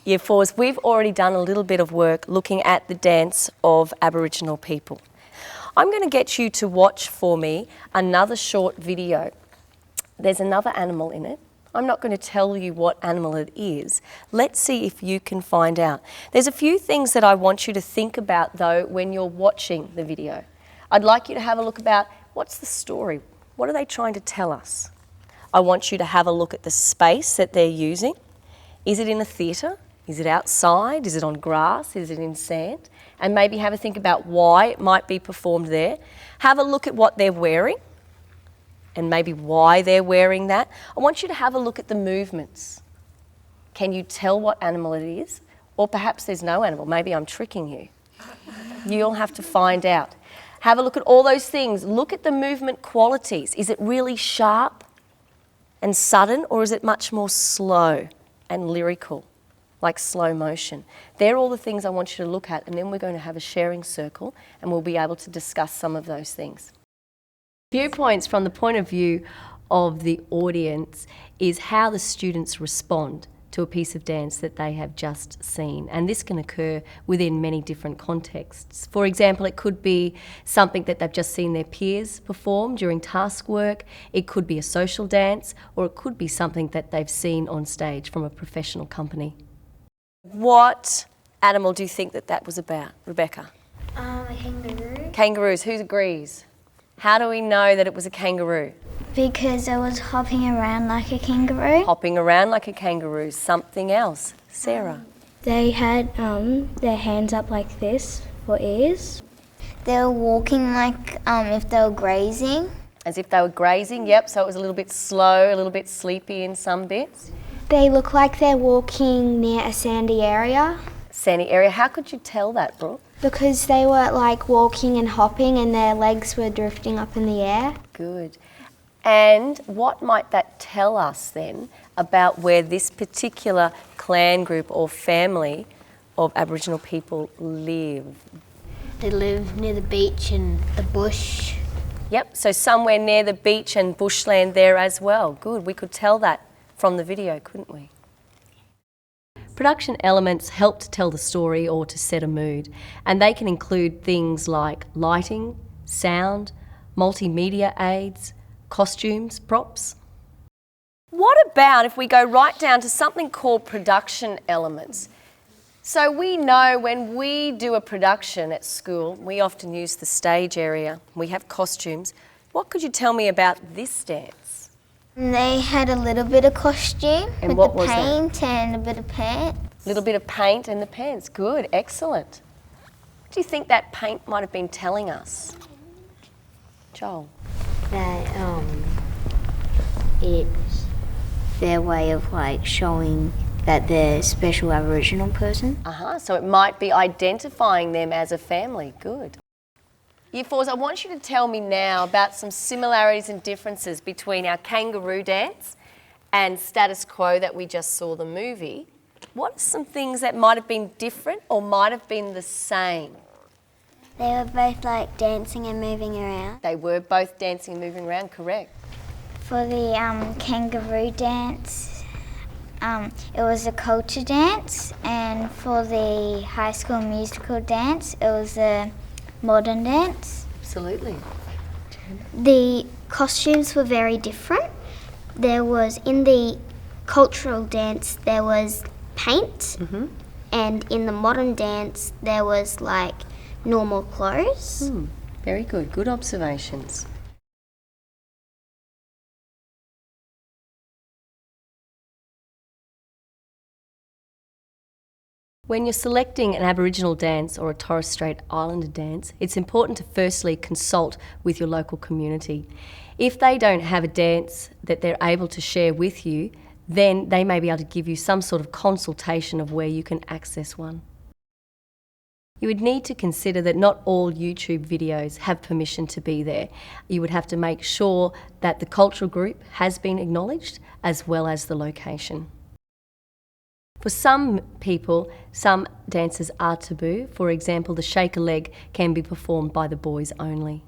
Year 4s, we've already done a little bit of work looking at the dance of Aboriginal people. I'm going to get you to watch for me another short video. There's another animal in it. I'm not going to tell you what animal it is. Let's see if you can find out. There's a few things that I want you to think about though when you're watching the video. I'd like you to have a look about what's the story? What are they trying to tell us? I want you to have a look at the space that they're using. Is it in a theatre? Is it outside? Is it on grass? Is it in sand? And maybe have a think about why it might be performed there. Have a look at what they're wearing and maybe why they're wearing that. I want you to have a look at the movements. Can you tell what animal it is? Or perhaps there's no animal. Maybe I'm tricking you. You'll have to find out. Have a look at all those things. Look at the movement qualities. Is it really sharp and sudden, or is it much more slow and lyrical, like slow motion? They're all the things I want you to look at, and then we're going to have a sharing circle and we'll be able to discuss some of those things. Viewpoints from the point of view of the audience is how the students respond to a piece of dance that they have just seen, and this can occur within many different contexts. For example, it could be something that they've just seen their peers perform during task work, it could be a social dance, or it could be something that they've seen on stage from a professional company. What animal do you think that was about, Rebecca? A kangaroo. Kangaroos, who agrees? How do we know that it was a kangaroo? Because it was hopping around like a kangaroo. Hopping around like a kangaroo. Something else. Sarah? They had their hands up like this for ears. They were walking like if they were grazing. As if they were grazing, yep, so it was a little bit slow, a little bit sleepy in some bits. They look like they're walking near a sandy area. Sandy area. How could you tell that, Brooke? Because they were like walking and hopping and their legs were drifting up in the air. Good. And what might that tell us then about where this particular clan group or family of Aboriginal people live? They live near the beach and the bush. Yep, so somewhere near the beach and bushland there as well. Good, we could tell that from the video, couldn't we? Production elements help to tell the story or to set a mood, and they can include things like lighting, sound, multimedia aids, costumes, props. What about if we go right down to something called production elements? So we know when we do a production at school, we often use the stage area. We have costumes. What could you tell me about this dance? They had a little bit of costume And with what the was that? paint and a bit of pants. A little bit of paint and the pants. Good, excellent. What do you think that paint might have been telling us? Joel? That it's their way of like showing that they're a special Aboriginal person. So it might be identifying them as a family. Good. Year 4s, I want you to tell me now about some similarities and differences between our kangaroo dance and Status Quo that we just saw the movie. What are some things that might have been different or might have been the same? They were both like dancing and moving around. They were both dancing and moving around, correct. For the kangaroo dance, it was a culture dance, and for the High School Musical dance, it was a modern dance. Absolutely. The costumes were very different. There was, in the cultural dance, there was paint, and in the modern dance, there was like normal clothes. Very good. Good observations. When you're selecting an Aboriginal dance or a Torres Strait Islander dance, it's important to firstly consult with your local community. If they don't have a dance that they're able to share with you, then they may be able to give you some sort of consultation of where you can access one. You would need to consider that not all YouTube videos have permission to be there. You would have to make sure that the cultural group has been acknowledged as well as the location. For some people, some dances are taboo. For example, the shake a leg can be performed by the boys only.